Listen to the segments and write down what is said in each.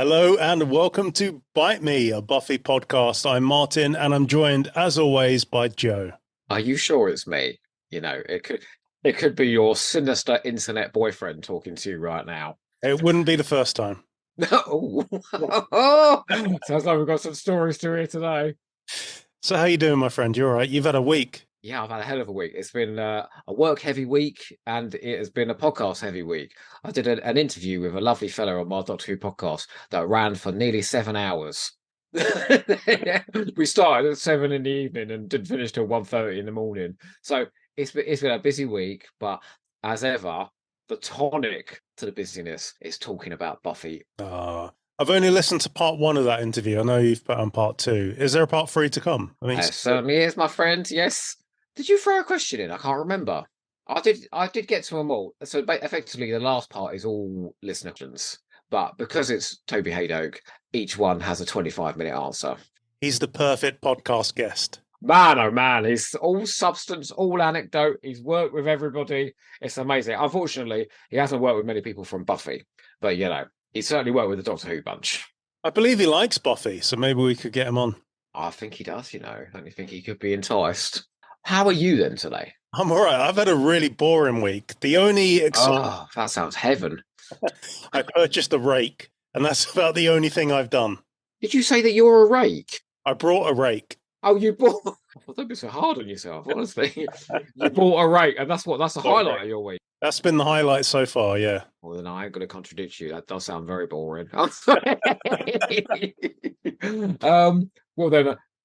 Hello and welcome to Bite Me, a Buffy podcast. I'm Martin and I'm joined, as always, by Joe. Are you sure it's me? It could be your sinister internet boyfriend talking to you right now. It wouldn't be the first time. No. Sounds like we've got some stories to hear today. So how you doing, my friend? You all right? You've had a week. Yeah, I've had a hell of a week. It's been a work heavy week and it has been a podcast heavy week. I did an interview with a lovely fellow on my Doctor Who podcast that ran for nearly 7 hours. We started at 7 in the evening and didn't finish till 1:30 in the morning. So it's been a busy week, but as ever, the tonic to the busyness is talking about Buffy. I've only listened to part one of that interview. I know you've put on part two. Is there a part three to come? There certainly is, my friend. Yes. Did you throw a question in? I can't remember. I did get to them all. So effectively, the last part is all listener questions. But because it's Toby Haydock, each one has a 25-minute answer. He's the perfect podcast guest. Man, oh man, he's all substance, all anecdote. He's worked with everybody. It's amazing. Unfortunately, he hasn't worked with many people from Buffy, but he's certainly worked with the Doctor Who bunch. I believe he likes Buffy, so maybe we could get him on. I think he does, Don't you think he could be enticed? How are you then today? I'm all right. I've had a really boring week. The only that sounds heaven. I purchased a rake, and that's about the only thing I've done. Did you say that you're a rake? I brought a rake. Oh, you bought... Well, don't be so hard on yourself, honestly. You bought a rake, and that's the highlight of your week. That's been the highlight so far, yeah. Well, then I ain't going to contradict you. That does sound very boring. Well,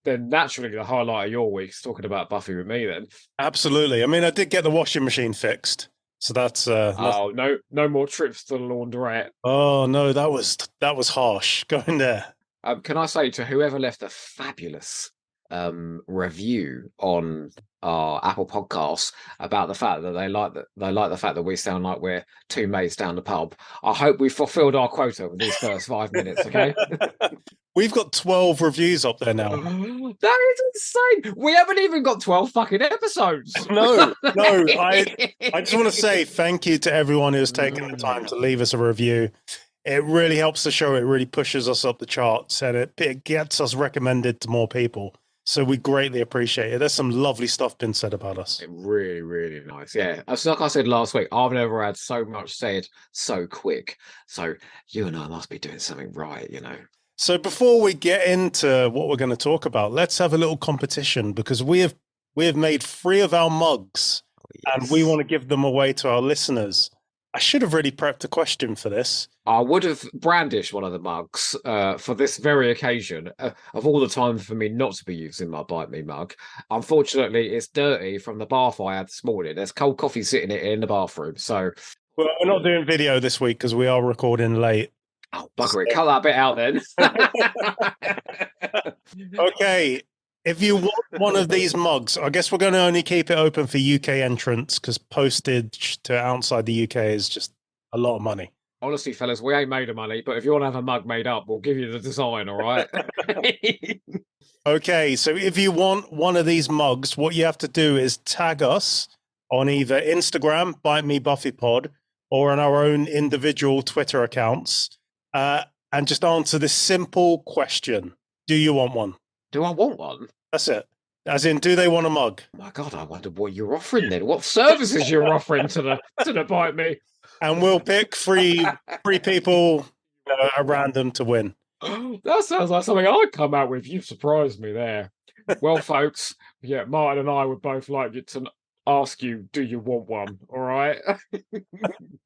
then naturally the highlight of your week is talking about Buffy with me then. Absolutely. I mean, I did get the washing machine fixed. So that's oh, no more trips to the laundrette. Oh no, that was harsh going there. Can I say to whoever left a fabulous review on our Apple Podcasts about the fact that they like the fact that we sound like we're two mates down the pub. I hope we fulfilled our quota with these first 5 minutes. Okay, we've got 12 reviews up there now. That is insane. We haven't even got 12 fucking episodes. No. I just want to say thank you to everyone who's taken the time to leave us a review. It really helps the show. It really pushes us up the charts and it gets us recommended to more people. So we greatly appreciate it. There's some lovely stuff been said about us. Really, really nice. Yeah. Like I said last week, I've never had so much said so quick. So you and I must be doing something right, So before we get into what we're going to talk about, let's have a little competition because we have made 3 of our mugs and we want to give them away to our listeners. I should have really prepped a question for this. I would have brandished one of the mugs for this very occasion, of all the time for me not to be using my Bite Me mug. Unfortunately, it's dirty from the bath I had this morning. There's cold coffee sitting in the bathroom. So, well, we're not doing video this week because we are recording late. Oh, bugger it. Cut that bit out then. Okay. If you want one of these mugs, I guess we're going to only keep it open for UK entrants because postage to outside the UK is just a lot of money. Honestly, fellas, we ain't made of money, but if you want to have a mug made up, we'll give you the design, all right? Okay, so if you want one of these mugs, what you have to do is tag us on either Instagram, Bite Me Buffy Pod, or on our own individual Twitter accounts, and just answer this simple question. Do you want one? Do I want one? That's it. As in, do they want a mug? Oh my God, I wonder what you're offering then. What services you're offering to the Bite Me? And we'll pick three people at random to win. That sounds like something I'd come out with. You've surprised me there. Well, folks, yeah, Martin and I would both like you to ask you, do you want one? All right?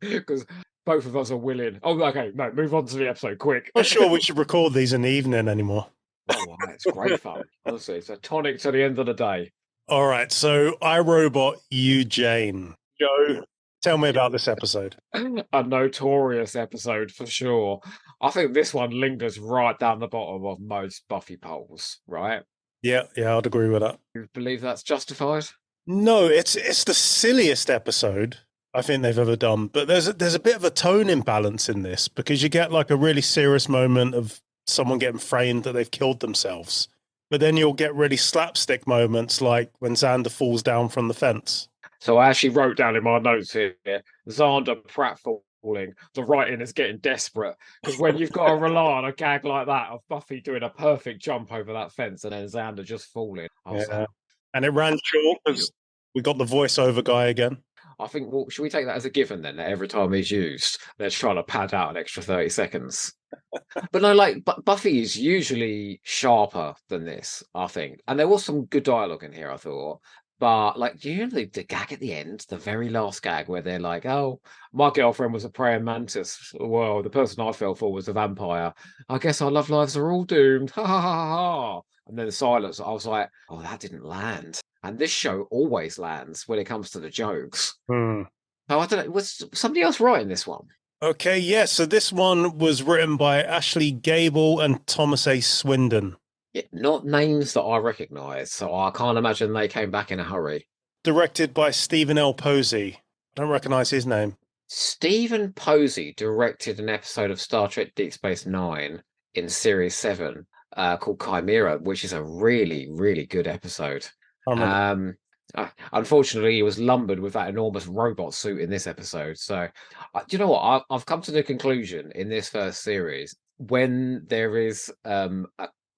Because both of us are willing. Oh, okay. No, move on to the episode quick. I'm not sure we should record these in the evening anymore. Oh, it's great fun. Honestly, it's a tonic to the end of the day. All right. So, iRobot, you, Jane. Joe, tell me about this episode. A notorious episode for sure. I think this one lingers right down the bottom of most Buffy polls, right? Yeah, I'd agree with that. You believe that's justified? No, it's the silliest episode I think they've ever done. But there's a bit of a tone imbalance in this because you get like a really serious moment of someone getting framed that they've killed themselves. But then you'll get really slapstick moments like when Xander falls down from the fence. So I actually wrote down in my notes here, Xander pratfalls falling. The writing is getting desperate because when you've got to rely on a gag like that of Buffy doing a perfect jump over that fence and then Xander just falling, I was like, and it ran short because we got the voiceover guy again. I think, well, should we take that as a given then? That every time he's used, they're trying to pad out an extra 30 seconds. But no, like Buffy is usually sharper than this, I think. And there was some good dialogue in here, I thought. But like, you know, the gag at the end, the very last gag where they're like, "Oh, my girlfriend was a praying mantis. Well, the person I fell for was a vampire. I guess our love lives are all doomed." Ha ha ha ha. Ha." And then the silence. I was like, "Oh, that didn't land." And this show always lands when it comes to the jokes. Hmm. Oh, I don't know. Was somebody else writing this one? Okay, yeah. So this one was written by Ashley Gable and Thomas A. Swindon. Yeah, not names that I recognise, so I can't imagine they came back in a hurry. Directed by Stephen L. Posey. I don't recognise his name. Stephen Posey directed an episode of Star Trek Deep Space Nine in Series 7 called Chimera, which is a really, really good episode. Unfortunately, he was lumbered with that enormous robot suit in this episode. So, do you know what? I've come to the conclusion in this first series when there is a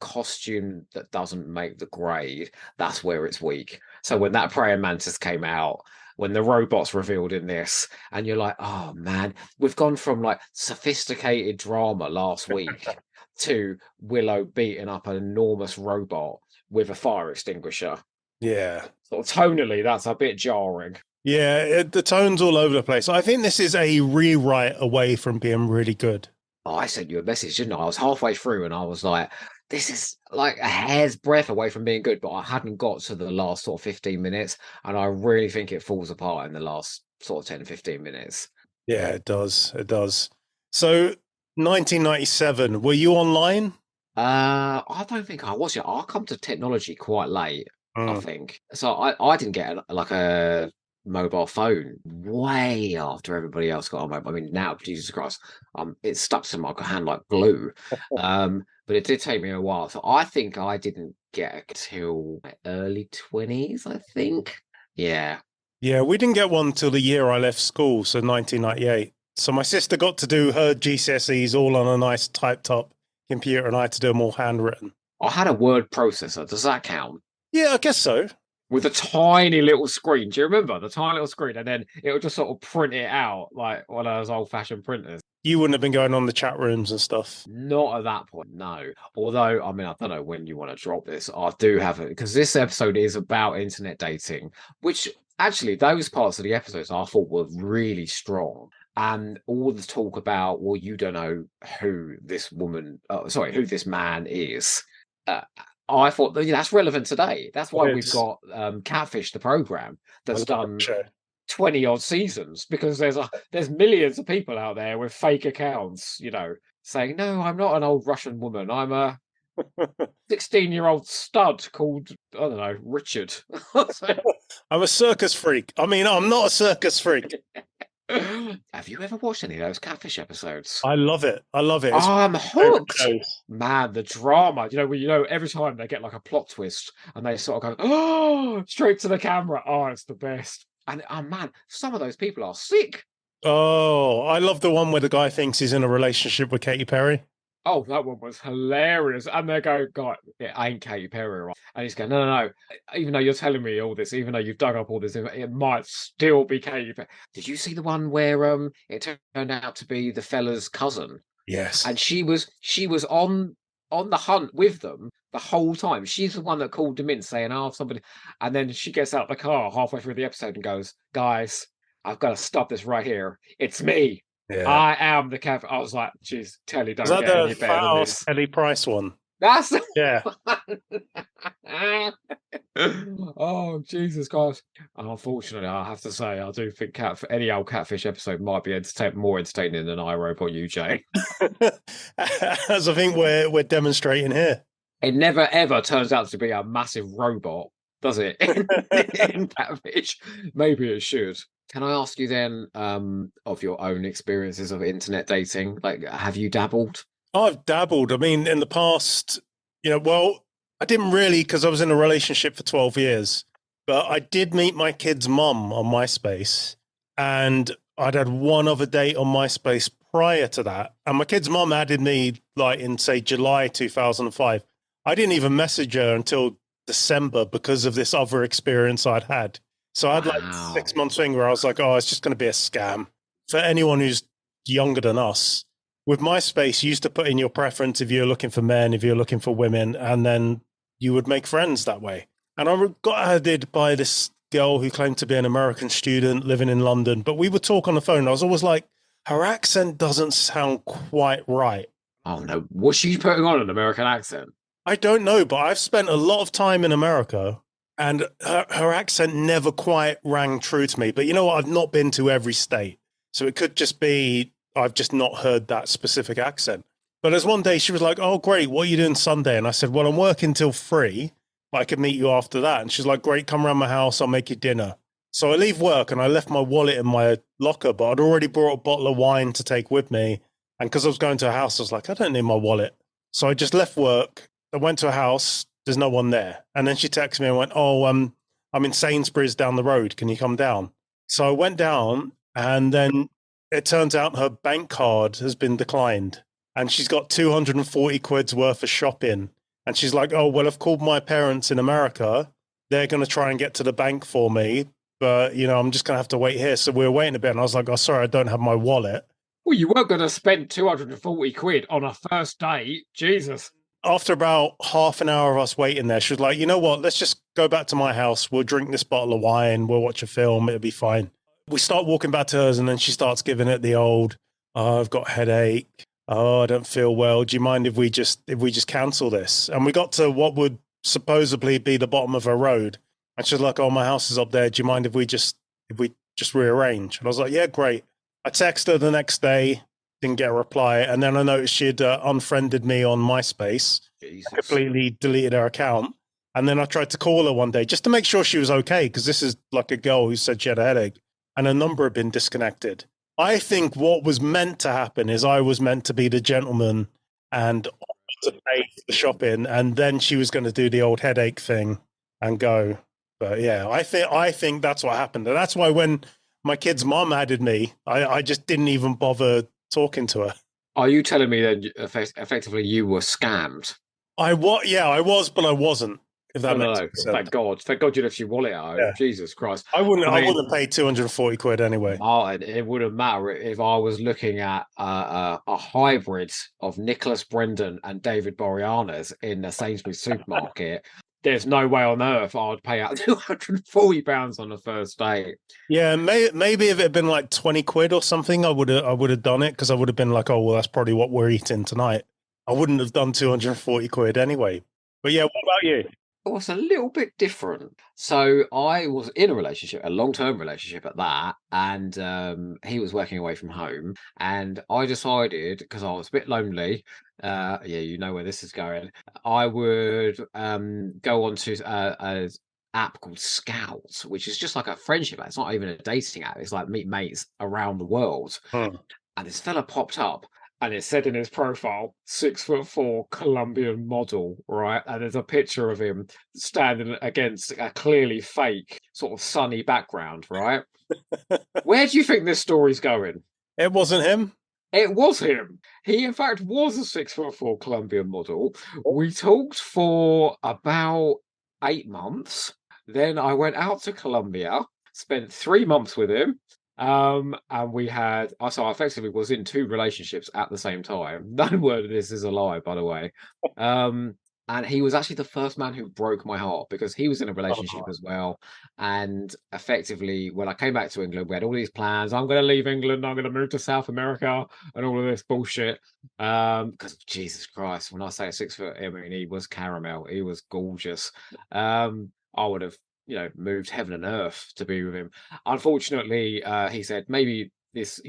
costume that doesn't make the grade, that's where it's weak. So when that praying mantis came out, when the robots revealed in this, and you're like, oh man, we've gone from like sophisticated drama last week to Willow beating up an enormous robot with a fire extinguisher. Yeah. Sort of tonally, that's a bit jarring. Yeah, the tone's all over the place. I think this is a rewrite away from being really good. Oh, I sent you a message, didn't I? I was halfway through and I was like, this is like a hair's breadth away from being good, but I hadn't got to the last sort of 15 minutes. And I really think it falls apart in the last sort of 10, 15 minutes. Yeah, it does. It does. So 1997, were you online? I don't think I was yet. I come to technology quite late, I think. So I didn't get like a mobile phone way after everybody else got a mobile. I mean, now, Jesus Christ, it stuck to my hand like glue. But it did take me a while. So I think I didn't get it till my early 20s, I think. Yeah. Yeah, we didn't get one till the year I left school, so 1998. So my sister got to do her GCSEs all on a nice typed up computer, and I had to do them all handwritten. I had a word processor. Does that count? Yeah, I guess so. With a tiny little screen. Do you remember the tiny little screen? And then it would just sort of print it out like one of those old-fashioned printers. You wouldn't have been going on the chat rooms and stuff. Not at that point, no. Although, I mean, I don't know when you want to drop this. I do have it because this episode is about internet dating, which actually those parts of the episodes I thought were really strong. And all the talk about, well, you don't know who this who this man is. I thought that's relevant today. That's why we've got Catfish, the program that's done 20 odd seasons, because there's millions of people out there with fake accounts, saying, no, I'm not an old Russian woman. I'm a 16-year-old stud called, I don't know, Richard. I'm a circus freak. I mean, I'm not a circus freak. Have you ever watched any of those Catfish episodes? I love it. I love it. I'm hooked. Man, the drama. Every time they get like a plot twist and they sort of go, oh, straight to the camera. Oh, it's the best. And man, some of those people are sick. Oh, I love the one where the guy thinks he's in a relationship with Katy Perry. Oh, that one was hilarious. And they go, God, it ain't Katy Perry, right? And he's going, no. Even though you're telling me all this, even though you've dug up all this, it might still be Katy Perry. Did you see the one where it turned out to be the fella's cousin? Yes. And she was on the hunt with them the whole time. She's the one that called them in saying, oh, somebody. And then she gets out the car halfway through the episode and goes, guys, I've got to stop this right here. It's me. Yeah. I am the cat. I was like, geez, Telly don't get any better than this. Telly Price one. That's yeah. Oh, Jesus Christ. Unfortunately, I have to say, I do think any old Catfish episode might be more entertaining than iRobot UJ. As I think we're demonstrating here. It never ever turns out to be a massive robot, does it? In Catfish. Maybe it should. Can I ask you then of your own experiences of internet dating? Like, have you dabbled? I've dabbled. I mean, in the past, I didn't really, because I was in a relationship for 12 years, but I did meet my kid's mum on MySpace. And I'd had one other date on MySpace prior to that. And my kid's mom added me like in, say, July 2005. I didn't even message her until December because of this other experience I'd had. So I had like Wow. 6 months thing where I was like, oh, it's just going to be a scam. For anyone who's younger than us, with MySpace, you used to put in your preference if you're looking for men, if you're looking for women, and then you would make friends that way. And I got added by this girl who claimed to be an American student living in London, but we would talk on the phone. I was always like, her accent doesn't sound quite right. Oh no, was she putting on an American accent? I don't know, but I've spent a lot of time in America and her accent never quite rang true to me. But you know what? I've not been to every state. So it could just be I've just not heard that specific accent. But there's one day she was like, oh, great. What are you doing Sunday? And I said, well, I'm working till 3. I could meet you after that. And she's like, great, come around my house. I'll make you dinner. So I leave work and I left my wallet in my locker, but I'd already brought a bottle of wine to take with me. And because I was going to a house, I was like, I don't need my wallet. So I just left work. I went to a house. There's no one there. And then she texted me and went, oh, I'm in Sainsbury's down the road. Can you come down? So I went down and then it turns out her bank card has been declined. And she's got 240 quid's worth of shopping. And she's like, oh, well, I've called my parents in America. They're going to try and get to the bank for me. But, you know, I'm just going to have to wait here. So we were waiting a bit. And I was like, oh, sorry, I don't have my wallet. Well, you weren't going to spend 240 quid on a first date. Jesus. After about half an hour of us waiting there, she was like, you know what? Let's just go back to my house. We'll drink this bottle of wine. We'll watch a film. It'll be fine. We start walking back to hers. And then she starts giving it the old, oh, I've got a headache. Oh, I don't feel well. Do you mind if we just cancel this? And we got to what would supposedly be the bottom of her road. And she's like, oh, my house is up there. Do you mind if we just rearrange? And I was like, yeah, great. I texted her the next day, didn't get a reply. And then I noticed she'd unfriended me on MySpace. Jesus. Completely deleted her account. And then I tried to call her one day just to make sure she was okay, because this is like a girl who said she had a headache. And her number had been disconnected. I think what was meant to happen is I was meant to be the gentleman and to pay for the shopping, and then she was going to do the old headache thing and go. But yeah, I think that's what happened. And that's why when my kid's mom added me, I just didn't even bother talking to her. Are you telling me that effectively you were scammed? I was, but I wasn't. If that makes sense. Thank God you left your wallet at home. Yeah. Jesus Christ. I wouldn't pay 240 quid anyway. Martin, it wouldn't matter if I was looking at a hybrid of Nicholas Brendan and David Boreanaz in the Sainsbury's supermarket. There's no way on earth I'd pay out £240 on the first date. Yeah, maybe if it had been like 20 quid or something, I would have done it, because I would have been like, oh, well, that's probably what we're eating tonight. I wouldn't have done 240 quid anyway. But yeah, what about you? It was a little bit different. So I was in a relationship, a long-term relationship at that, and he was working away from home. And I decided, because I was a bit lonely, yeah, you know where this is going, I would go on to an app called Scout, which is just like a friendship app. It's not even a dating app. It's like meet mates around the world. And this fella popped up. And it said in his profile, 6'4" Colombian model, right? And there's a picture of him standing against a clearly fake, sort of sunny background, right? Where do you think this story's going? It wasn't him. It was him. He, in fact, was a 6'4" Colombian model. We talked for about 8 months. Then I went out to Colombia, spent 3 months with him. And we had, so I effectively was in 2 relationships at the same time. No word of this is a lie, by the way. And he was actually the first man who broke my heart, because he was in a relationship as well. And effectively, when I came back to England, we had all these plans. I'm going to leave England. I'm going to move to South America and all of this bullshit. Because Jesus Christ, when I say 6 foot, I mean, he was caramel. He was gorgeous. I would have, moved heaven and earth to be with him. Unfortunately, he said maybe this,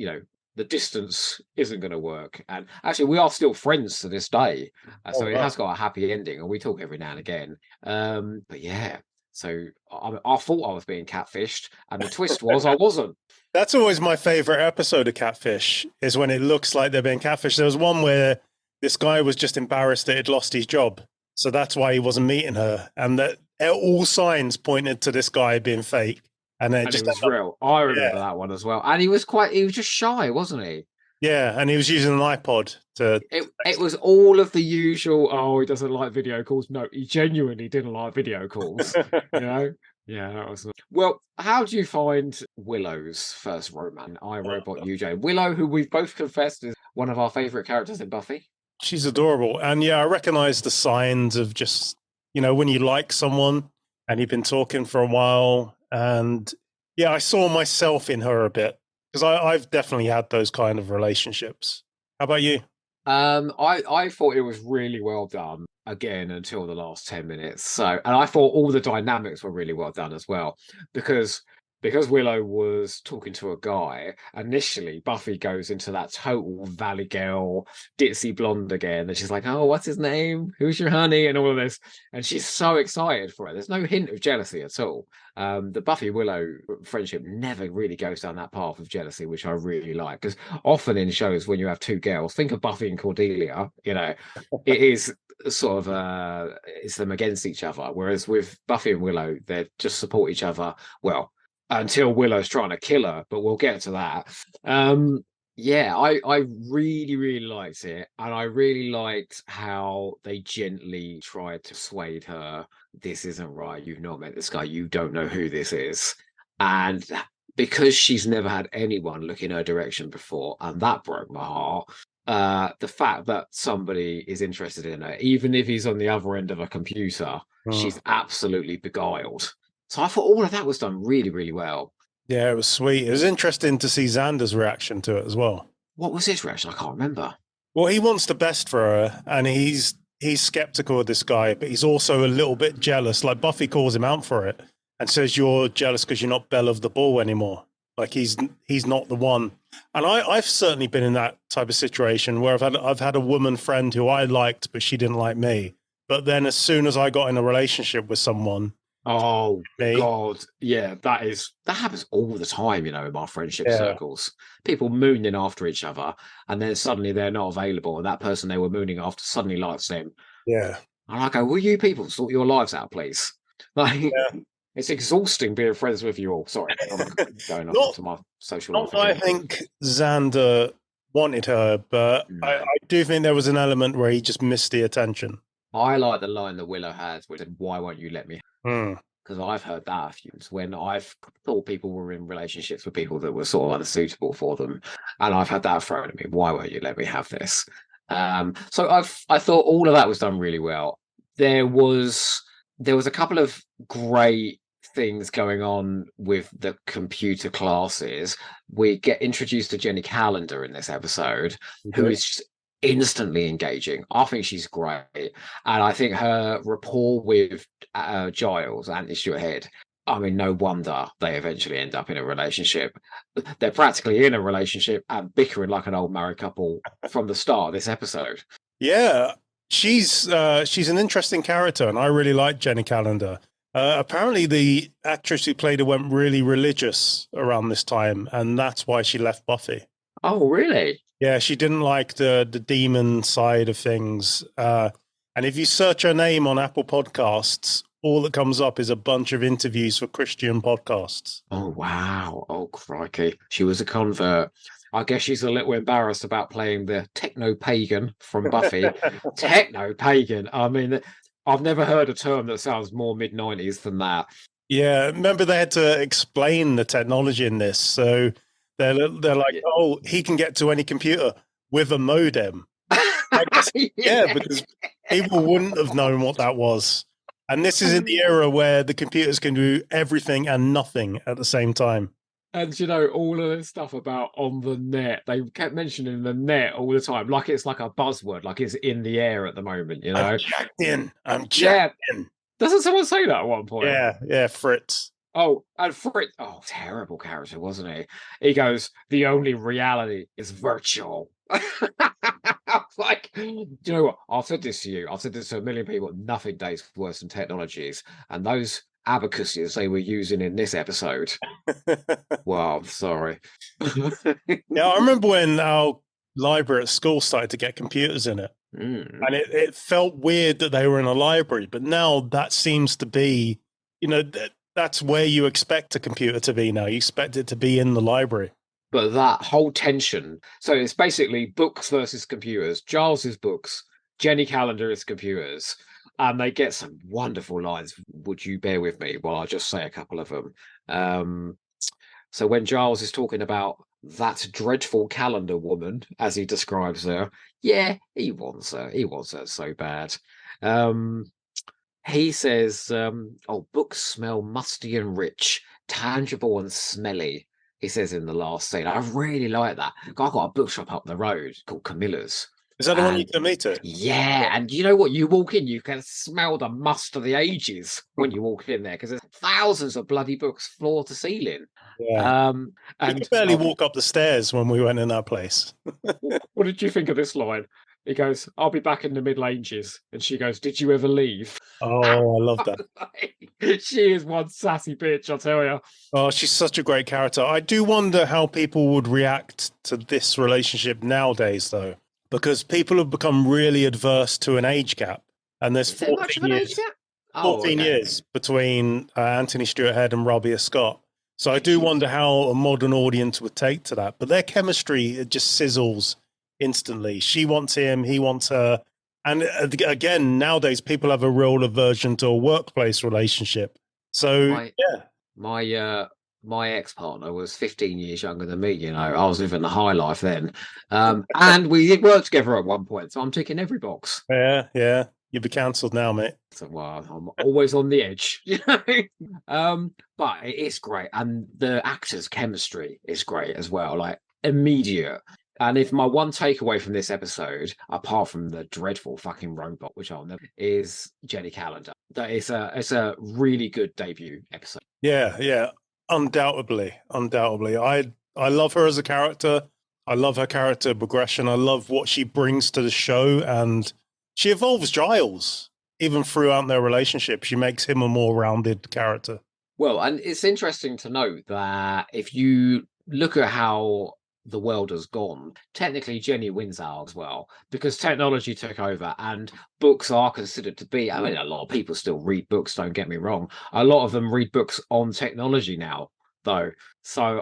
the distance isn't going to work. And actually, we are still friends to this day. So it has got a happy ending, and we talk every now and again. But yeah, so I thought I was being catfished, and the twist was I wasn't. That's always my favorite episode of Catfish, is when it looks like they're being catfished. There was one where this guy was just embarrassed that he'd lost his job. So that's why he wasn't meeting her. And that all signs pointed to this guy being fake. And it And just it was real. I remember yeah, that one as well. And he was just shy, wasn't he? yeah, and he was using an iPod to. It was all of the usual, oh, he doesn't like video calls. No, he genuinely didn't like video calls, you know? Yeah, that was well, how do you find Willow's first romance? I, Robot, UJ. Willow, who we've both confessed is one of our favorite characters in Buffy. She's adorable, and yeah, I recognize the signs of just when you like someone and you've been talking for a while, and yeah, I saw myself in her a bit because I've definitely had those kind of relationships. How about you? I thought it was really well done again until the last 10 minutes. So, and I thought all the dynamics were really well done as well because Willow was talking to a guy. Initially, Buffy goes into that total Valley Girl, ditzy blonde again, and she's like, "Oh, what's his name? Who's your honey?" and all of this, and she's so excited for it. There's no hint of jealousy at all. The Buffy Willow friendship never really goes down that path of jealousy, which I really like because often in shows when you have two girls, think of Buffy and Cordelia, it is sort of it's them against each other. Whereas with Buffy and Willow, they just support each other. Well, until Willow's trying to kill her, but we'll get to that. Yeah, I really, really liked it. And I really liked how they gently tried to persuade her, this isn't right. You've not met this guy. You don't know who this is. And because she's never had anyone look in her direction before, and that broke my heart. The fact that somebody is interested in her, even if he's on the other end of a computer, she's absolutely beguiled. So I thought all of that was done really, really well. Yeah, it was sweet. It was interesting to see Xander's reaction to it as well. What was his reaction? I can't remember. Well, he wants the best for her, and he's skeptical of this guy, but he's also a little bit jealous. Like Buffy calls him out for it and says, "You're jealous because you're not Belle of the Ball anymore. Like he's not the one." And I've certainly been in that type of situation where I've had a woman friend who I liked, but she didn't like me. But then as soon as I got in a relationship with someone, Oh me, God, yeah, that happens all the time, in our friendship yeah, circles. People mooning after each other, and then suddenly they're not available, and that person they were mooning after suddenly likes them. yeah, And I go, "Will you people sort your lives out, please?" Like, yeah. it's exhausting being friends with you all. Sorry, I'm going off into my social life Not that I again. think Xander wanted her, but No. I do think there was an element where he just missed the attention. I like the line that Willow has, which is, "Why won't you let me?" Hmm. Because I've heard that a few times when I've thought people were in relationships with people that were sort of unsuitable for them, and I've had that thrown at me. Why won't you let me have this? So I thought all of that was done really well. There was a couple of great things going on with the computer classes. We get introduced to Jenny Calendar in this episode, who is just instantly engaging. I think she's great, and I think her rapport with Giles and Issue Ahead. I mean, no wonder they eventually end up in a relationship. They're practically in a relationship and bickering like an old married couple from the start of this episode. Yeah, she's an interesting character, and I really like Jenny Calendar. Apparently, the actress who played her went really religious around this time, and that's why she left Buffy. Oh, really? Yeah, she didn't like the demon side of things. And if you search her name on Apple Podcasts, all that comes up is a bunch of interviews for Christian podcasts. Oh, wow. Oh, crikey. She was a convert. I guess she's a little embarrassed about playing the techno pagan from Buffy. Techno pagan. I mean, I've never heard a term that sounds more mid-90s than that. Yeah, remember they had to explain the technology in this. So they're like, "Oh, he can get to any computer with a modem." Yeah, because people wouldn't have known what that was. And this is in the era where the computers can do everything and nothing at the same time. And all of this stuff about on the net, they kept mentioning the net all the time, like it's like a buzzword, like it's in the air at the moment, I'm jacked in. I'm jacked in. Doesn't someone say that at one point? Yeah, Fritz. Oh, and Fritz, terrible character, wasn't he? He goes, "The only reality is virtual." Like, do you know what? I've said this to you. I've said this to a million people. Nothing dates worse than technologies. And those abacuses they were using in this episode. Wow, I'm sorry. Yeah, I remember when our library at school started to get computers in it. And it felt weird that they were in a library, but now that seems to be, that's where you expect a computer to be now. You expect it to be in the library. But that whole tension, so it's basically books versus computers. Giles is books, Jenny Calendar is computers, and they get some wonderful lines. Would you bear with me while I just say a couple of them? So when Giles is talking about that dreadful calendar woman, as he describes her, yeah, he wants her. He wants her so bad. He says, "Oh, books smell musty and rich, tangible and smelly." He says in the last scene. I really like that. I got a bookshop up the road called Camilla's. Is that the one you And can meet to? yeah, and you know what? You walk in, you can smell the must of the ages when you walk in there because there's thousands of bloody books, floor to ceiling. Yeah. We could And barely walk up the stairs when we went in that place. what did you think of this line? He goes, "I'll be back in the Middle Ages," and she goes, "Did you ever leave?" Oh, I love that. She is one sassy bitch, I'll tell you. Oh, she's such a great character. I do wonder how people would react to this relationship nowadays, though, because people have become really adverse to an age gap, and there's Is there much of an age gap? 14 years between Anthony Stewart Head and Robbie Scott. So I do wonder how a modern audience would take to that. But their chemistry, it just sizzles instantly. She wants him, he wants her. And again, nowadays people have a real aversion to a workplace relationship. So My ex-partner was 15 years younger than me, you know. I was living the high life then. And we did work together at one point, so I'm ticking every box. Yeah. You'd be cancelled now, mate. So well, I'm always on the edge, you know. But it is great, and the actors' chemistry is great as well, like immediate. And if my one takeaway from this episode, apart from the dreadful fucking robot, which I'll never, is Jenny Calendar. That it's a really good debut episode. Yeah, undoubtedly. I love her as a character. I love her character progression. I love what she brings to the show, and she evolves Giles even throughout their relationship. She makes him a more rounded character. Well, and it's interesting to note that if you look at how the world has gone, technically Jenny wins out as well because technology took over and books are considered to be, I mean, a lot of people still read books, don't get me wrong. A lot of them read books on technology now, though. So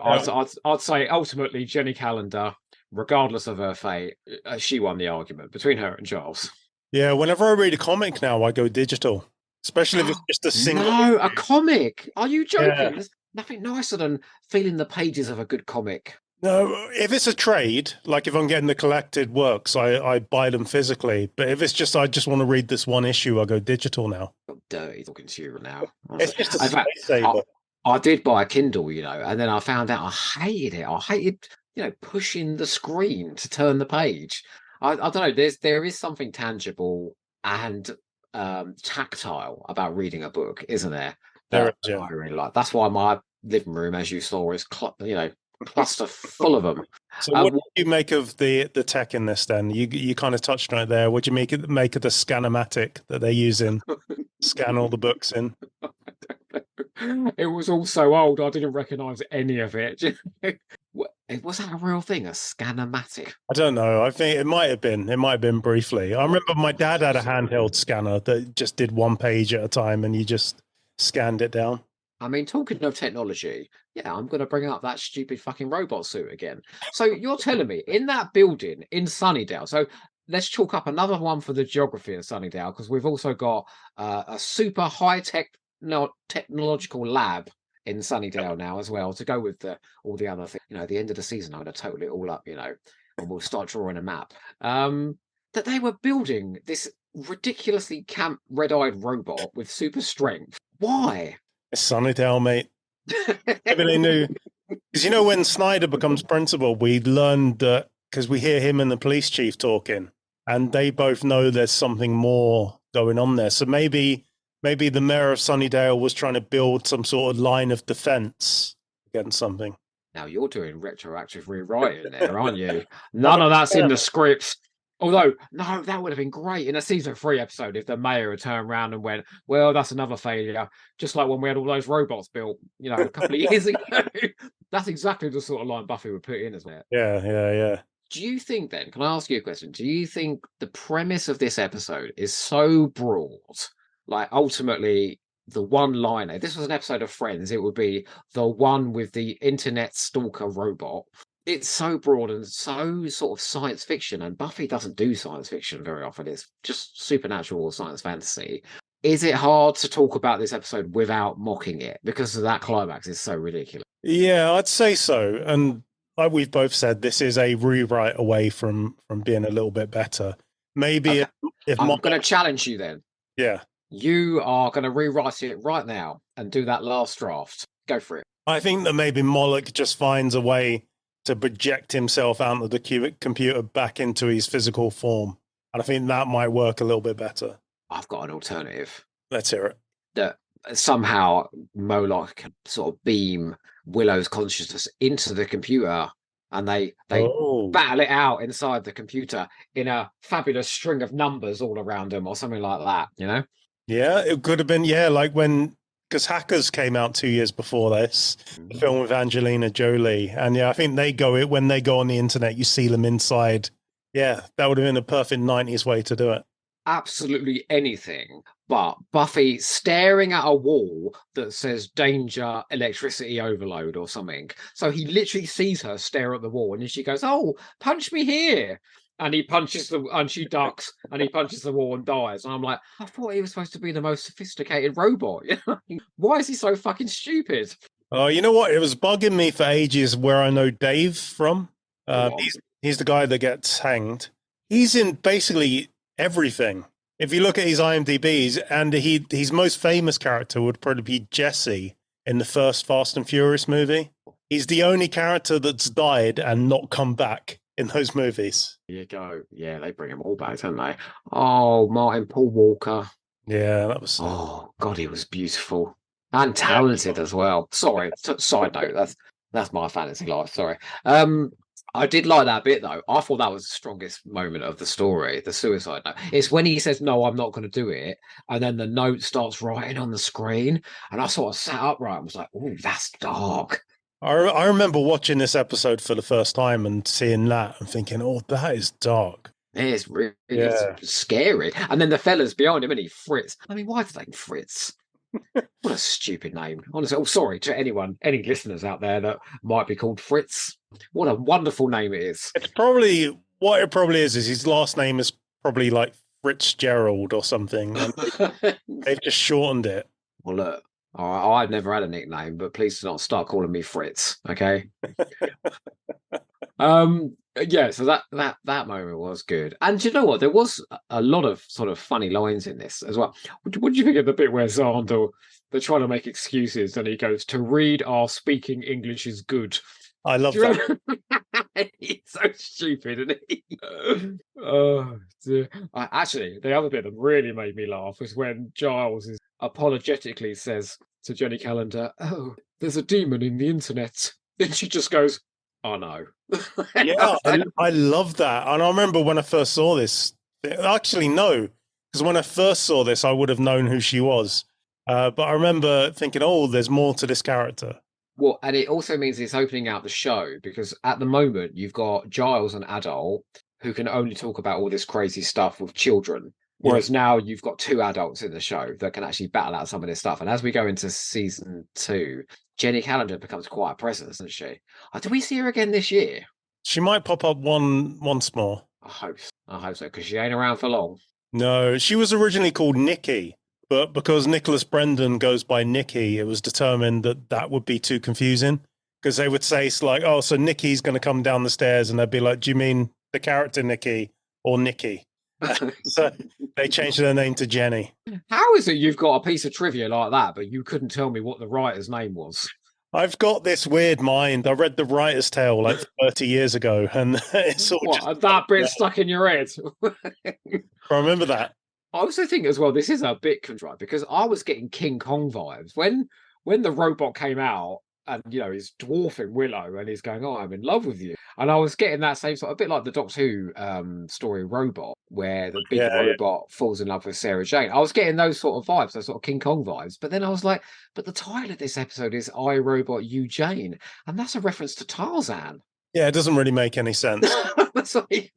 I'd say ultimately Jenny Calendar, regardless of her fate, she won the argument between her and Giles. Yeah, whenever I read a comic now, I go digital, especially if it's just a single. No, a comic. Are you joking? Yeah. There's nothing nicer than feeling the pages of a good comic. No, if it's a trade, like if I'm getting the collected works, I buy them physically. But if it's just I just want to read this one issue, I go digital now. I'm dirty talking to you now. It's just a In fact, space saver. I did buy a Kindle, you know, and then I found out I hated it. I hated, you know, pushing the screen to turn the page. I don't know. There is something tangible and tactile about reading a book, isn't there? There That is, yeah. I really like. That's why my living room, as you saw, is cluster full of them. So what do you make of the tech in this then? You kind of touched on it there. What do you make of the Scanamatic that they're using? Scan all the books in. It was all so old, I didn't recognise any of it. Was that a real thing, a Scanamatic? I don't know. I think it might have been. It might have been briefly. I remember my dad had a handheld scanner that just did one page at a time, and you just scanned it down. I mean, talking of technology, yeah, I'm going to bring up that stupid fucking robot suit again. So you're telling me in that building in Sunnydale, so let's chalk up another one for the geography of Sunnydale, because we've also got a super high-tech technological lab in Sunnydale now as well to go with all the other things. You know, at the end of the season, I'm going to total it all up, you know, and we'll start drawing a map. That they were building this ridiculously camp red-eyed robot with super strength. Why? It's Sunnydale, mate. Maybe they knew. Because you know, when Snyder becomes principal, we learned that because we hear him and the police chief talking, and they both know there's something more going on there. So maybe the mayor of Sunnydale was trying to build some sort of line of defense against something. Now you're doing retroactive rewriting there, aren't you? None of that's in the scripts. Although, no, that would have been great in a season 3 episode if the mayor had turned around and went, well, that's another failure. Just like when we had all those robots built, you know, a couple of years ago. That's exactly the sort of line Buffy would put in, isn't it? Yeah. Do you think then, can I ask you a question? Do you think the premise of this episode is so broad, like ultimately the one liner. If this was an episode of Friends, it would be the one with the internet stalker robot. It's so broad and so sort of science fiction, and Buffy doesn't do science fiction very often. It's just supernatural or science fantasy. Is it hard to talk about this episode without mocking it because that climax is so ridiculous? Yeah, I'd say so. And like we've both said, this is a rewrite away from being a little bit better. Maybe Okay. if I'm going to challenge you then. Yeah. You are going to rewrite it right now and do that last draft. Go for it. I think that maybe Moloch just finds a way to project himself out of the computer back into his physical form. And I think that might work a little bit better. I've got an alternative. Let's hear it. That somehow Moloch can sort of beam Willow's consciousness into the computer, and they battle it out inside the computer in a fabulous string of numbers all around them or something like that, you know? Yeah, it could have been, like because Hackers came out 2 years before this, the film with Angelina Jolie. And I think when they go on the internet, you see them inside. Yeah, that would have been a perfect 90s way to do it. Absolutely anything but Buffy staring at a wall that says danger, electricity overload or something. So he literally sees her stare at the wall and then she goes, "Oh, punch me here." And he punches and she ducks and he punches the wall and dies. And I'm like, I thought he was supposed to be the most sophisticated robot. Why is he so fucking stupid? Oh, you know what? It was bugging me for ages where I know Dave from. He's the guy that gets hanged. He's in basically everything. If you look at his IMDb's, and his most famous character would probably be Jesse in the first Fast and Furious movie. He's the only character that's died and not come back in those movies. There you go. Yeah, they bring him all back, don't they? Oh, Martin Paul Walker. Yeah, that was. Oh God, he was beautiful and talented as well. Sorry, side note. That's my fantasy life. Sorry. I did like that bit though. I thought that was the strongest moment of the story, the suicide note. It's when he says, "No, I'm not going to do it," and then the note starts writing on the screen, and I sort of sat upright and was like, "Oh, that's dark." I remember watching this episode for the first time and seeing that and thinking, "Oh, that is dark." It's really scary. And then the fellas behind him, and he Fritz. I mean, why did they Fritz? What a stupid name. Honestly, sorry to any listeners out there that might be called Fritz. What a wonderful name it is. It's probably what it probably is his last name is probably like Fitzgerald or something. They've just shortened it. Well, look, I've never had a nickname, but please do not start calling me Fritz, okay? Yeah, so that moment was good. And you know what? There was a lot of sort of funny lines in this as well. What do you think of the bit where Xander, they're trying to make excuses and he goes, "To read our speaking English is good." I love that. He's so stupid, isn't he? Oh, dear. Actually, the other bit that really made me laugh was when Giles apologetically says to Jenny Calendar, "Oh, there's a demon in the internet." Then she just goes, "Oh no." Yeah, I love that. And I remember when I first saw this, actually, no, because when I first saw this, I would have known who she was. But I remember thinking, oh, there's more to this character. Well, and it also means it's opening out the show because at the moment you've got Giles, an adult, who can only talk about all this crazy stuff with children. Whereas now you've got two adults in the show that can actually battle out some of this stuff. And as we go into season 2, Jenny Calendar becomes quite a presence, doesn't she? Do we see her again this year? She might pop up once more. I hope so, because she ain't around for long. No, she was originally called Nikki, but because Nicholas Brendan goes by Nikki, it was determined that would be too confusing. Because they would say, it's like, oh, so Nikki's going to come down the stairs, and they'd be like, do you mean the character Nikki or Nikki? So they changed their name to Jenny. How is it you've got a piece of trivia like that, but you couldn't tell me what the writer's name was? I've got this weird mind. I read The Writer's Tale like 30 years ago, and it's all that bit stuck in your head. I remember that. I also think as well, this is a bit contrived because I was getting King Kong vibes when the robot came out. And he's dwarfing Willow, and he's going, "Oh, I'm in love with you." And I was getting that same sort, a bit like the Doctor Who story Robot, where the big robot falls in love with Sarah Jane. I was getting those sort of vibes, those sort of King Kong vibes. But then I was like, "But the title of this episode is I, Robot, You, Jane," and that's a reference to Tarzan. Yeah, it doesn't really make any sense. That's like,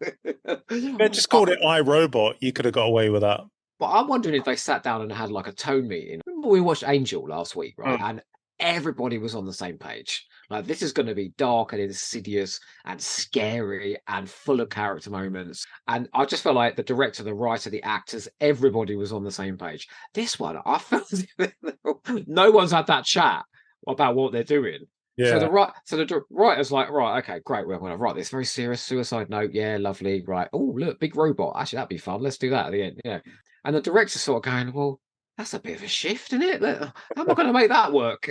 just called it I, Robot. You could have got away with that. But I'm wondering if they sat down and had like a tone meeting. Remember we watched Angel last week, right? Mm. And everybody was on the same page. Like this is going to be dark and insidious and scary and full of character moments. And I just felt like the director, the writer, the actors, everybody was on the same page. This one, I felt no one's had that chat about what they're doing. So Yeah. the writer's like, right, okay, great. We're going to write this very serious suicide note. Yeah, lovely. Right. Oh, look, big robot. Actually, that'd be fun. Let's do that at the end. Yeah. And the director's sort of going, well, that's a bit of a shift, isn't it? How am I going to make that work?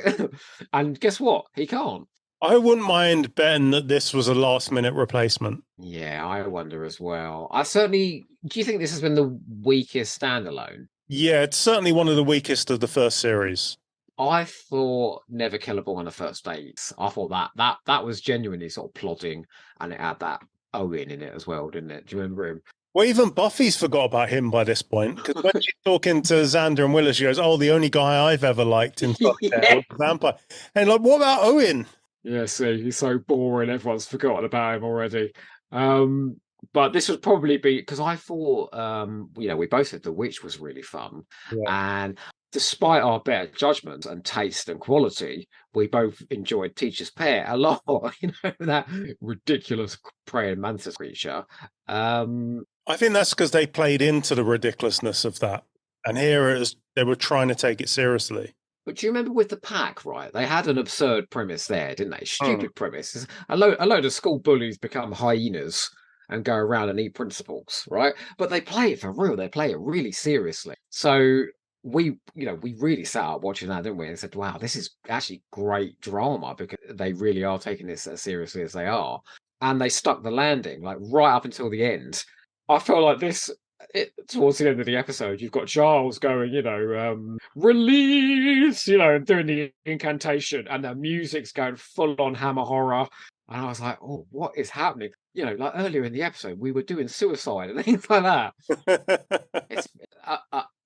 And guess what? He can't. I wouldn't mind betting that this was a last minute replacement. Yeah, I wonder as well. Do you think this has been the weakest standalone? Yeah, it's certainly one of the weakest of the first series. I thought Never Kill a Boy on the First Dates. I thought that was genuinely sort of plodding, and it had that Owen in it as well, didn't it? Do you remember him? Well, even Buffy's forgot about him by this point, because when she's talking to Xander and Willow, she goes, "Oh, the only guy I've ever liked in Sunnydale was a vampire." And like, what about Owen? Yeah, see, he's so boring. Everyone's forgotten about him already. But this would probably be because I thought, we both said The Witch was really fun, Yeah. and despite our better judgment and taste and quality, we both enjoyed Teacher's Pet a lot. That ridiculous praying mantis creature. I think that's because they played into the ridiculousness of that, and here it is, they were trying to take it seriously. But do you remember with the pack, right? They had an absurd premise there, didn't they? Stupid premise. A load of school bullies become hyenas and go around and eat principals, right? But they play it for real. They play it really seriously. So we really sat up watching that, didn't we? And said, wow, this is actually great drama because they really are taking this as seriously as they are. And they stuck the landing, like right up until the end. I felt like towards the end of the episode, you've got Giles going, release, and doing the incantation, and the music's going full on hammer horror. And I was like, oh, what is happening? Like earlier in the episode, we were doing suicide and things like that. It's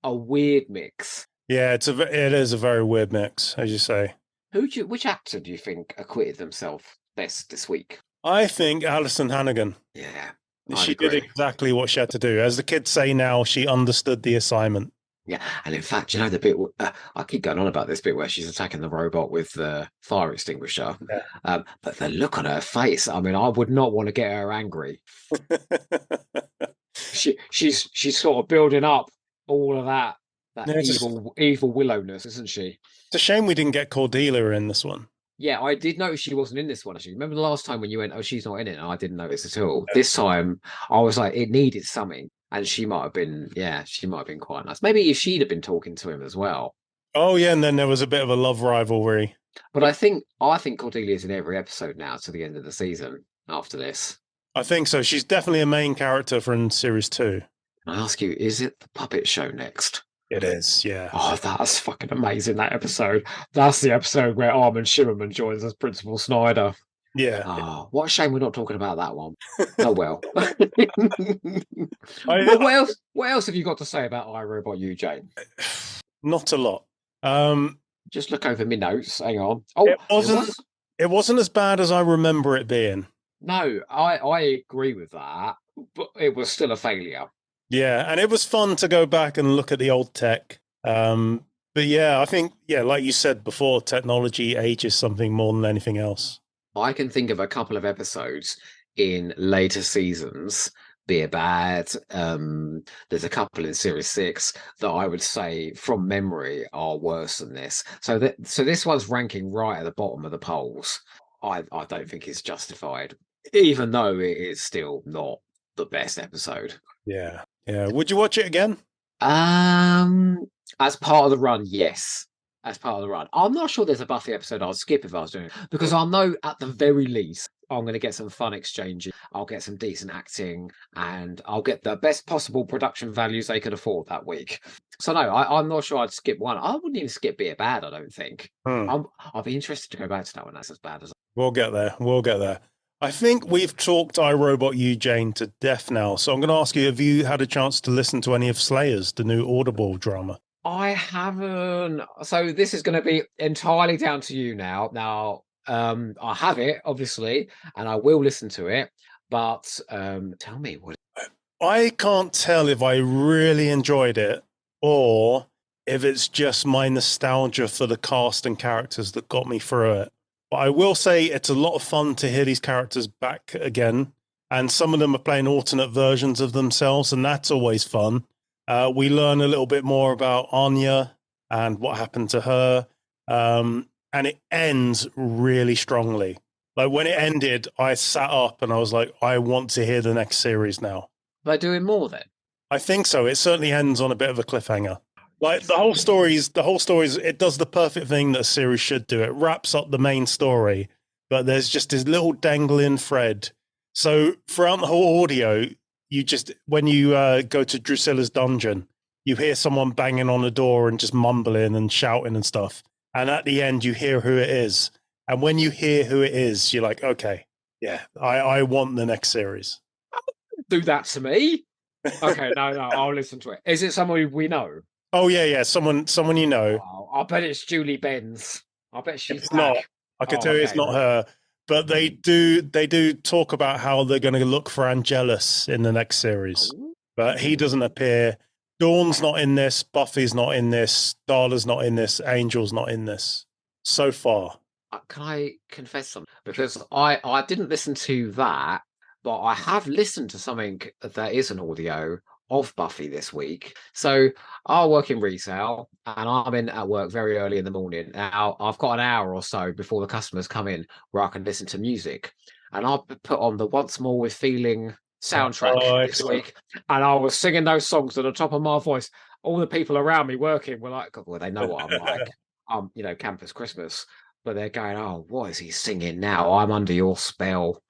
a weird mix. Yeah, it is a very weird mix, as you say. Which actor do you think acquitted themselves best this week? I think Alison Hannigan. Yeah. She did exactly what she had to do. As the kids say now, she understood the assignment. Yeah, and in fact, the bit I keep going on about this bit where she's attacking the robot with the fire extinguisher. Yeah. But the look on her face, I mean, I would not want to get her angry. She's sort of building up all of that evil willowness, isn't she? It's a shame we didn't get Cordelia in this one. Yeah, I did notice she wasn't in this one, actually. Remember the last time when you went, oh, she's not in it, and I didn't notice at all. Yeah. This time, I was like, it needed something. And she might have been quite nice. Maybe if she'd have been talking to him as well. Oh, yeah, and then there was a bit of a love rivalry. But I think Cordelia's in every episode now to the end of the season after this. I think so. She's definitely a main character from Series 2. Can I ask you, is it the puppet show next? It is, yeah. Oh, that's fucking amazing, that episode. That's the episode where Armin Shimmerman joins as Principal Snyder. Yeah. Oh, what a shame we're not talking about that one. Oh, well. What else have you got to say about iRobot You, Jane? Not a lot. Just look over my notes. Hang on. Oh, it wasn't as bad as I remember it being. No, I agree with that, but it was still a failure. Yeah, and it was fun to go back and look at the old tech. But yeah, I think, like you said before, technology ages something more than anything else. I can think of a couple of episodes in later seasons, Be It Bad. There's a couple in Series 6 that I would say from memory are worse than this. So this one's ranking right at the bottom of the polls. I don't think it's justified, even though it is still not the best episode. Yeah. Would you watch it again? As part of the run, yes. As part of the run. I'm not sure there's a Buffy episode I'll skip if I was doing it, because I'll know at the very least I'm going to get some fun exchanges, I'll get some decent acting, and I'll get the best possible production values they can afford that week. So no, I'm not sure I'd skip one. I wouldn't even skip Be It Bad, I don't think. I'll be interested to go back to that one. That's as bad as We'll get there. I think we've talked iRobot You, Jane, to death now. So I'm going to ask you, have you had a chance to listen to any of Slayers, the new Audible drama? I haven't. So this is going to be entirely down to you now. Now, I have it, obviously, and I will listen to it. But tell me what. I can't tell if I really enjoyed it or if it's just my nostalgia for the cast and characters that got me through it. But I will say it's a lot of fun to hear these characters back again. And some of them are playing alternate versions of themselves, and that's always fun. We learn a little bit more about Anya and what happened to her. And it ends really strongly. Like when it ended, I sat up and I was like, I want to hear the next series now. They're doing more then. I think so. It certainly ends on a bit of a cliffhanger. Like the whole story's, it does the perfect thing that a series should do. It wraps up the main story, but there's just this little dangling thread. So throughout the whole audio, you just, when you go to Drusilla's dungeon, you hear someone banging on the door and just mumbling and shouting and stuff. And at the end, you hear who it is. And when you hear who it is, you're like, okay, yeah, I want the next series. Do that to me. Okay, no, I'll listen to it. Is it someone we know? Oh yeah, someone you know. Oh, I bet it's Julie Benz. I bet she's It's back. not. I can tell you it's not her. But they do talk about how they're going to look for Angelus in the next series. But he doesn't appear. Dawn's not in this. Buffy's not in this. Darla's not in this. Angel's not in this. So far. Can I confess something? Because I didn't listen to that, but I have listened to something that is an audio of Buffy this week. So I work in retail and I'm in at work very early in the morning. Now I've got an hour or so before the customers come in where I can listen to music. And I put on the Once More with Feeling soundtrack this week. And I was singing those songs at the top of my voice. All the people around me working were like, well, they know what I'm like. Campus Christmas. But they're going, oh, what is he singing now? I'm under your spell,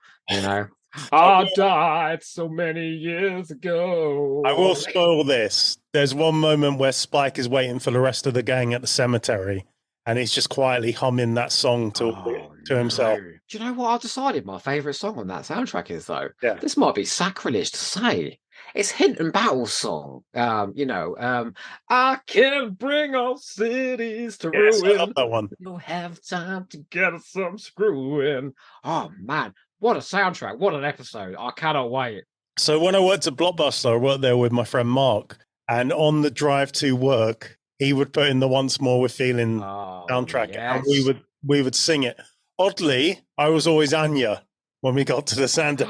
I died so many years ago. I will spoil this. There's one moment where Spike is waiting for the rest of the gang at the cemetery, and he's just quietly humming that song to himself. Do you know what I've decided my favourite song on that soundtrack is, though? Yeah. This might be sacrilege to say. It's Hinton Battle's song. I can bring all cities to ruin. I love that one. You'll have time to get us some screwing. Oh, man. What a soundtrack. What an episode. I cannot wait. So when I worked at Blockbuster, I worked there with my friend Mark. And on the drive to work, he would put in the Once More with Feeling soundtrack. Yes. And we would sing it. Oddly, I was always Anya when we got to the Santa.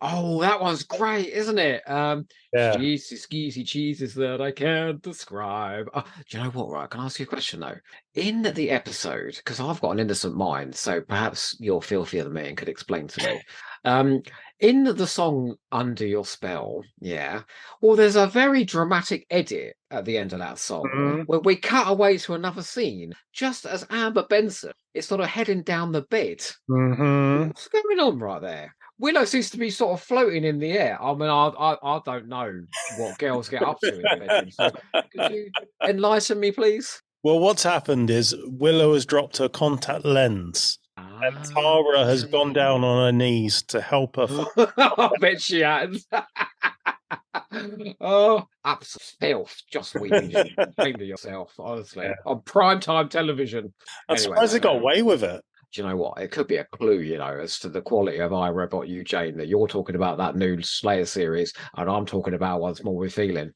Oh, that one's great, isn't it? Cheesy, skeezy cheeses that I can't describe. Do you know what, right? Can I ask you a question, though? In the episode, because I've got an innocent mind, so perhaps you're filthier than me and could explain to me. In the song Under Your Spell, there's a very dramatic edit at the end of that song where we cut away to another scene, just as Amber Benson is sort of heading down the bed. What's going on right there? Willow seems to be sort of floating in the air. I mean, I don't know what girls get up to in the bedroom. So could you enlighten me, please? Well, what's happened is Willow has dropped her contact lens. And Tara has gone down on her knees to help her. I bet she has. Oh, absolute filth. Just weeping. Shame to yourself, honestly. On primetime television. I'm surprised they got away with it. Do you know what? It could be a clue, as to the quality of I, Robot You, Jane, that you're talking about that new Slayer series and I'm talking about Once More with Feeling.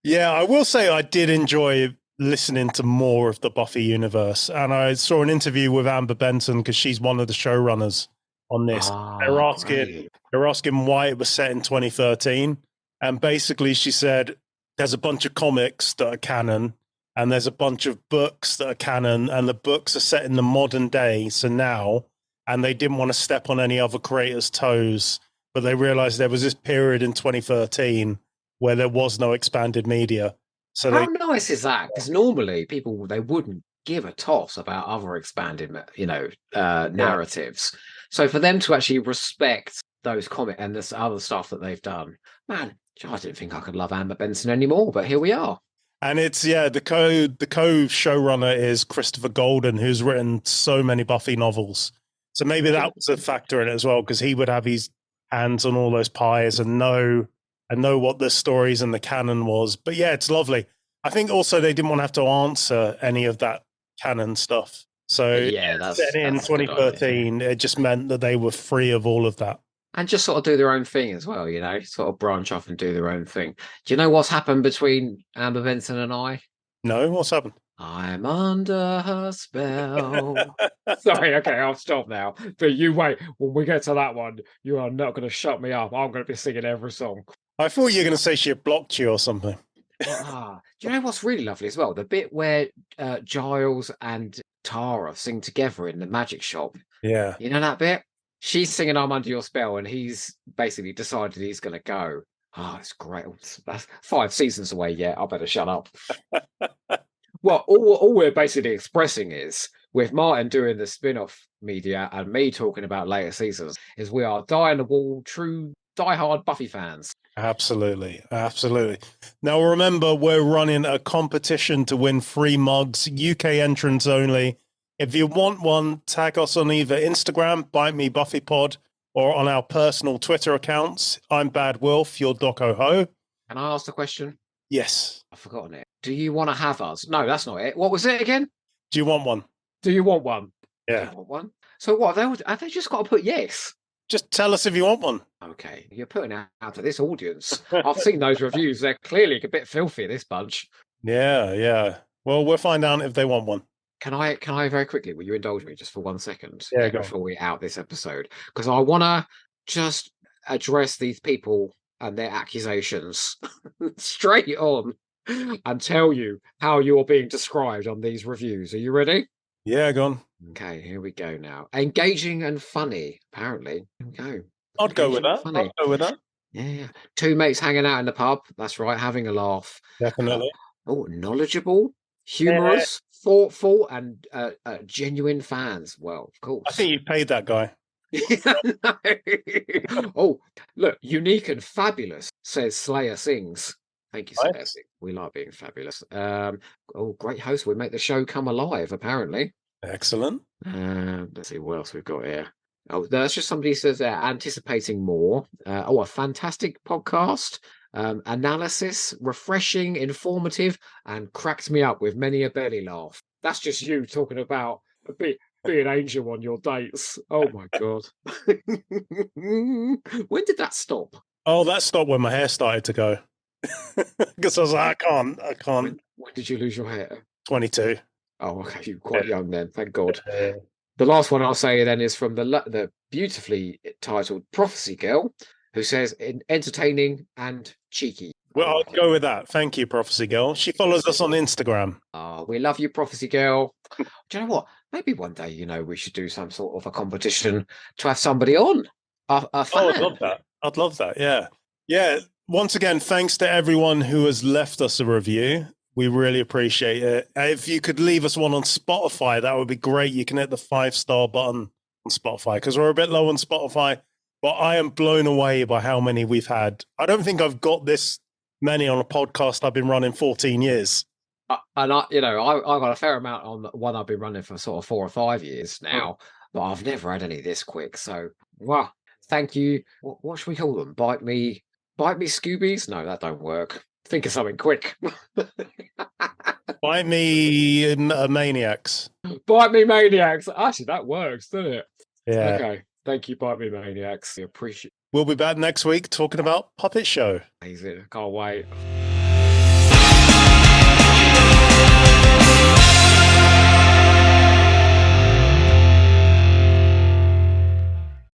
Yeah, I will say I did enjoy listening to more of the Buffy universe. And I saw an interview with Amber Benson because she's one of the showrunners on this. They're asking why it was set in 2013. And basically she said, there's a bunch of comics that are canon and there's a bunch of books that are canon and the books are set in the modern day. So now, and they didn't want to step on any other creators' toes, but they realized there was this period in 2013 where there was no expanded media. So how nice is that? Because normally people, they wouldn't give a toss about other expanded, narratives. So for them to actually respect those comics and this other stuff that they've done, man, I didn't think I could love Amber Benson anymore, but here we are. And it's, the co-showrunner is Christopher Golden, who's written so many Buffy novels. So maybe that was a factor in it as well, because he would have his hands on all those pies and know what the stories and the canon was. But yeah, it's lovely. I think also they didn't want to have to answer any of that canon stuff. So that's in 2013, it just meant that they were free of all of that. And just sort of do their own thing as well, you know, sort of branch off and do their own thing. Do you know what's happened between Amber Benson and I? No, what's happened? I'm under her spell. Sorry, okay, I'll stop now. But you wait, when we get to that one, you are not going to shut me up. I'm going to be singing every song. I thought you were going to say she had blocked you or something. Do you know what's really lovely as well? The bit where Giles and Tara sing together in the magic shop. Yeah. You know that bit? She's singing I'm Under Your Spell, and he's basically decided he's going to go. It's great. That's 5 seasons away yet. I better shut up. Well, all we're basically expressing is, with Martyn doing the spin-off media and me talking about later seasons, is we are die-in-the-wall, true, die-hard Buffy fans. Absolutely. Absolutely. Now, remember, we're running a competition to win free mugs, UK entrants only. If you want one, tag us on either Instagram, Bite Me Buffy Pod, or on our personal Twitter accounts. I'm Bad Wolf, you're Doco Ho. Can I ask the question? Yes. I've forgotten it. Do you want to have us? No, that's not it. What was it again? Do you want one? Do you want one? Yeah. Do you want one? So what? Have they just got to put yes? Just tell us if you want one. Okay, you're putting out to this audience. I've seen those reviews. They're clearly a bit filthy, this bunch. Yeah. Well, we'll find out if they want one. Can I very quickly, will you indulge me just for 1 second? Yeah, go before we out this episode? Because I want to just address these people and their accusations straight on and tell you how you're being described on these reviews. Are you ready? Yeah, go on. Okay, here we go now. Engaging and funny, apparently. Here we go. I'd go with that. Funny. I'd go with that. Yeah. 2 mates hanging out in the pub. That's right, having a laugh. Definitely. Knowledgeable, humorous, thoughtful, and genuine fans. Well, of course. I think you paid that guy. Oh, look, unique and fabulous, says Slayer Sings. Thank you, Slayer Nice. Sings. We like being fabulous. Great host. We make the show come alive, apparently. Excellent. Let's see what else we've got here. Oh, that's just somebody says anticipating more. A fantastic podcast. Analysis, refreshing, informative, and cracked me up with many a belly laugh. That's just you talking about being angel on your dates. Oh my god. When did that stop? Oh, that stopped when my hair started to go. Because I was like, I can't. When did you lose your hair? 22. Oh, okay, you're quite young then. Thank God. The last one I'll say then is from the beautifully titled Prophecy Girl, who says entertaining and cheeky. Well, I'll go with that. Thank you, Prophecy Girl. She follows us on Instagram. We love you, Prophecy Girl. Do you know what? Maybe one day, we should do some sort of a competition to have somebody on. A fan. Oh, I'd love that. I'd love that. Yeah. Yeah. Once again, thanks to everyone who has left us a review. We really appreciate it. If you could leave us one on Spotify, that would be great. You can hit the 5-star button on Spotify because we're a bit low on Spotify. But I am blown away by how many we've had. I don't think I've got this many on a podcast I've been running 14 years. And I got a fair amount on one I've been running for sort of 4 or 5 years now, but I've never had any this quick. So, wow, thank you. What should we call them? Bite me Scoobies? No, that don't work. Think of something quick. Bite me maniacs. Bite me maniacs. Actually, that works, doesn't it? Yeah. Okay. Thank you, Bite me maniacs. I appreciate. We'll be back next week talking about Puppet Show. Amazing. Can't wait.